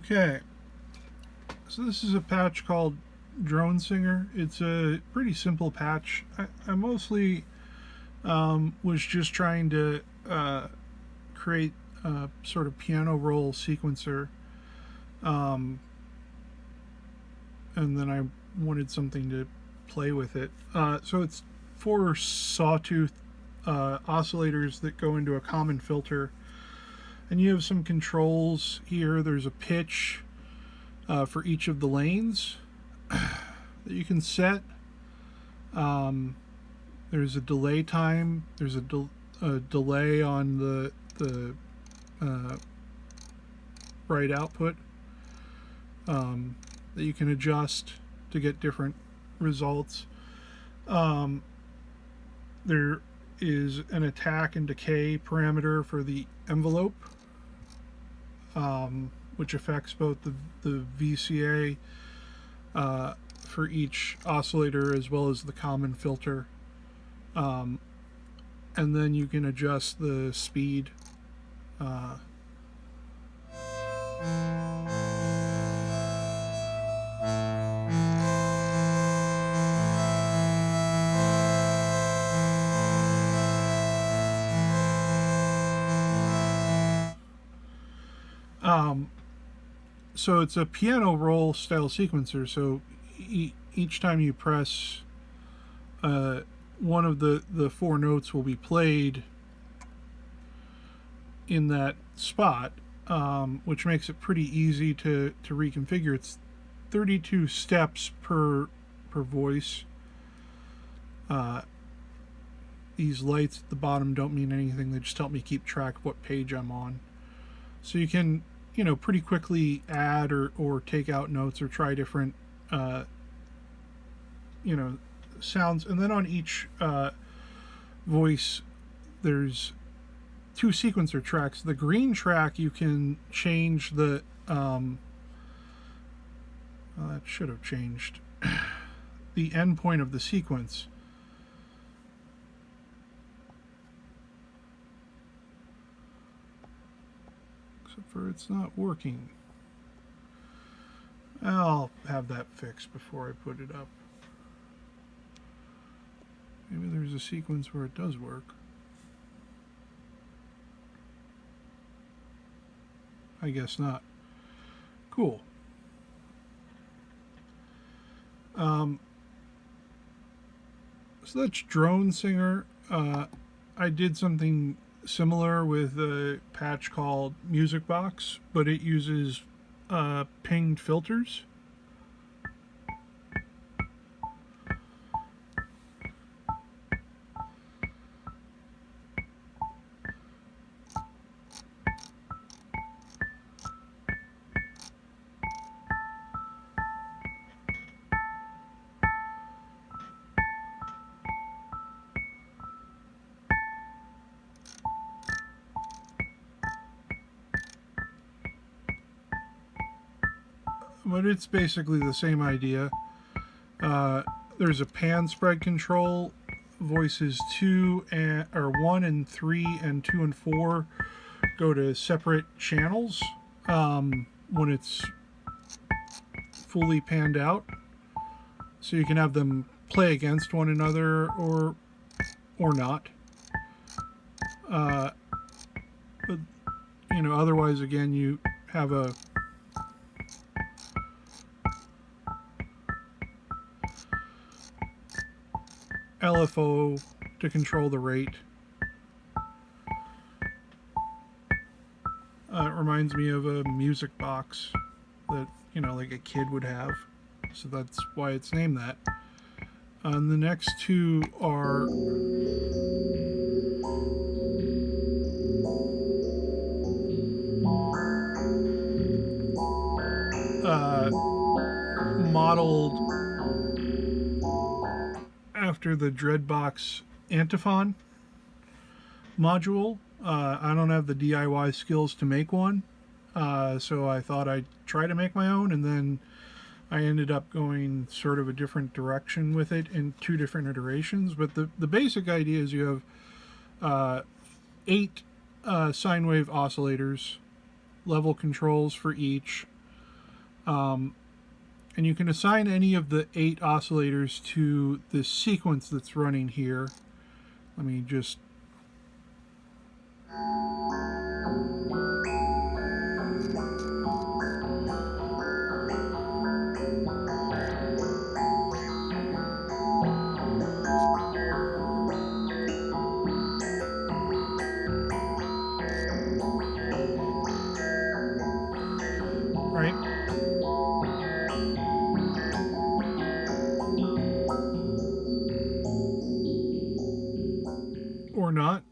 Okay, so this is a patch called Drone Singer. It's a pretty simple patch. I mostly was just trying to create a sort of piano roll sequencer, um, and then I wanted something to play with it. So it's 4 sawtooth oscillators that go into a common filter, and you have some controls here. There's a pitch for each of the lanes that you can set. There's a delay time. There's a delay on the right output that you can adjust to get different results. There is an attack and decay parameter for the envelope, which affects both the VCA for each oscillator as well as the common filter. And then you can adjust the speed. So it's a piano roll style sequencer. So each time you press, one of the 4 notes will be played in that spot, which makes it pretty easy to reconfigure. It's 32 steps per voice. These lights at the bottom don't mean anything. They just help me keep track of what page I'm on. So you can, pretty quickly add or take out notes or try different, sounds. And then on each voice, there's 2 sequencer tracks. The green track, you can change the, that should have changed the endpoint of the sequence. Except for it's not working. I'll have that fixed before I put it up. Maybe there's a sequence where it does work. I guess not. Cool. So that's Drone Singer. I did something similar with a patch called Music Box, but it uses pinged filters. But it's basically the same idea. There's a pan spread control. Voices 1 and 3 and 2 and 4 go to separate channels when it's fully panned out. So you can have them play against one another or not. But otherwise, again, you have a LFO to control the rate. It reminds me of a music box that, like a kid would have. So that's why it's named that. And the next 2 are modeled after the Dreadbox antiphon module. I don't have the DIY skills to make one, so I thought I'd try to make my own, and then I ended up going sort of a different direction with it in 2 different iterations. But the basic idea is you have 8 sine wave oscillators, level controls for each, And you can assign any of the 8 oscillators to this sequence that's running here. Let me just... Right? Or not.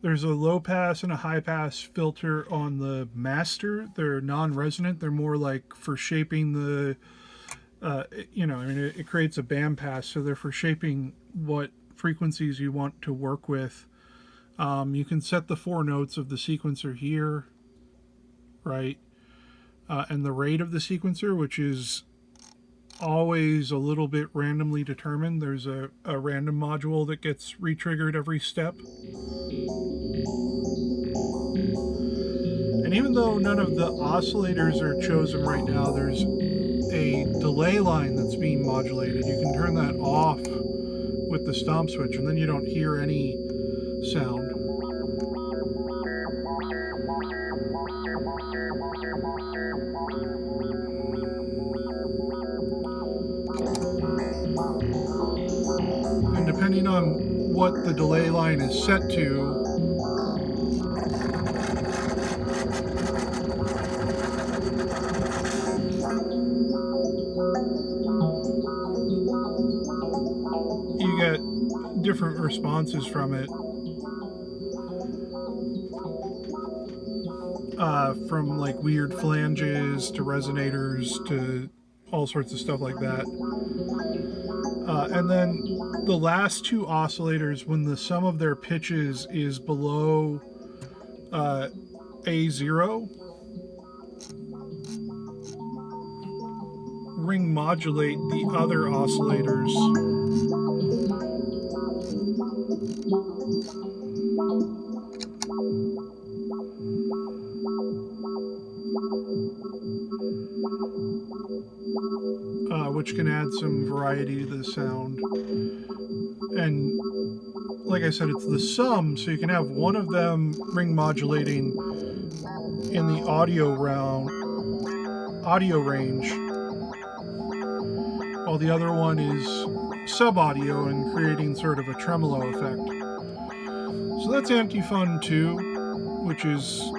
There's a low pass and a high pass filter on the master. They're non-resonant. They're more like for shaping the, it creates a band pass, so they're for shaping what frequencies you want to work with. You can set the 4 notes of the sequencer here, right? And the rate of the sequencer, which is always a little bit randomly determined. There's a random module that gets re-triggered every step. And even though none of the oscillators are chosen right now, there's a delay line that's being modulated. You can turn that off with the stomp switch, and then you don't hear any sound. And depending on what the delay line is set to, you get different responses from it. From like weird flanges to resonators to all sorts of stuff like that. And then the last 2 oscillators, when the sum of their pitches is below A0, ring modulate the other oscillators. Which can add some variety to the sound. And like I said, it's the sum, so you can have one of them ring modulating in the audio range, while the other one is sub-audio and creating sort of a tremolo effect. So that's Anti-Fun 2, which is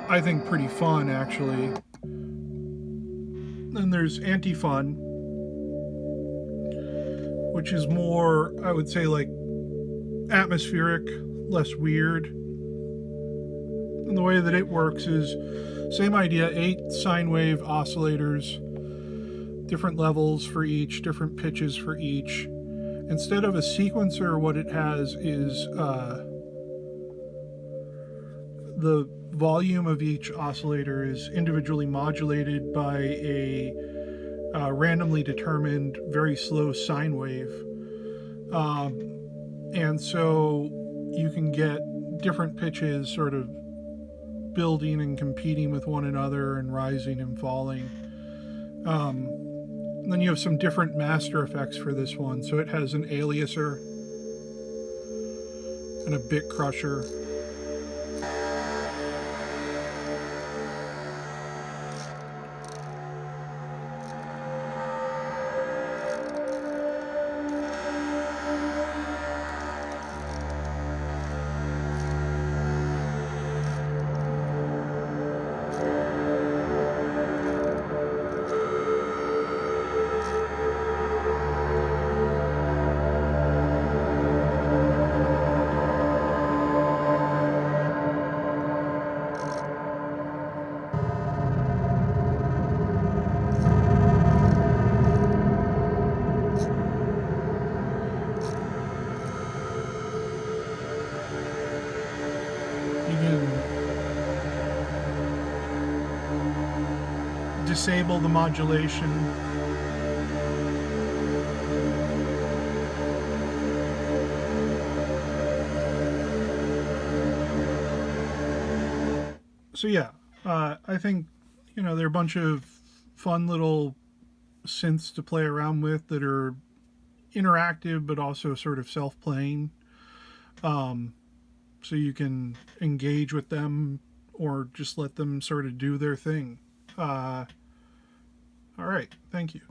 I think pretty fun, actually. Then there's Anti-Fun, which is more, I would say, like atmospheric, less weird. And the way that it works is same idea, 8 sine wave oscillators, different levels for each, different pitches for each. Instead of a sequencer, what it has is the volume of each oscillator is individually modulated by a randomly determined, very slow sine wave. And so you can get different pitches sort of building and competing with one another and rising and falling. And then you have some different master effects for this one. So it has an aliaser and a bit crusher. Disable the modulation. So yeah, I think, they're a bunch of fun little synths to play around with that are interactive but also sort of self-playing. So you can engage with them or just let them sort of do their thing. All right, thank you.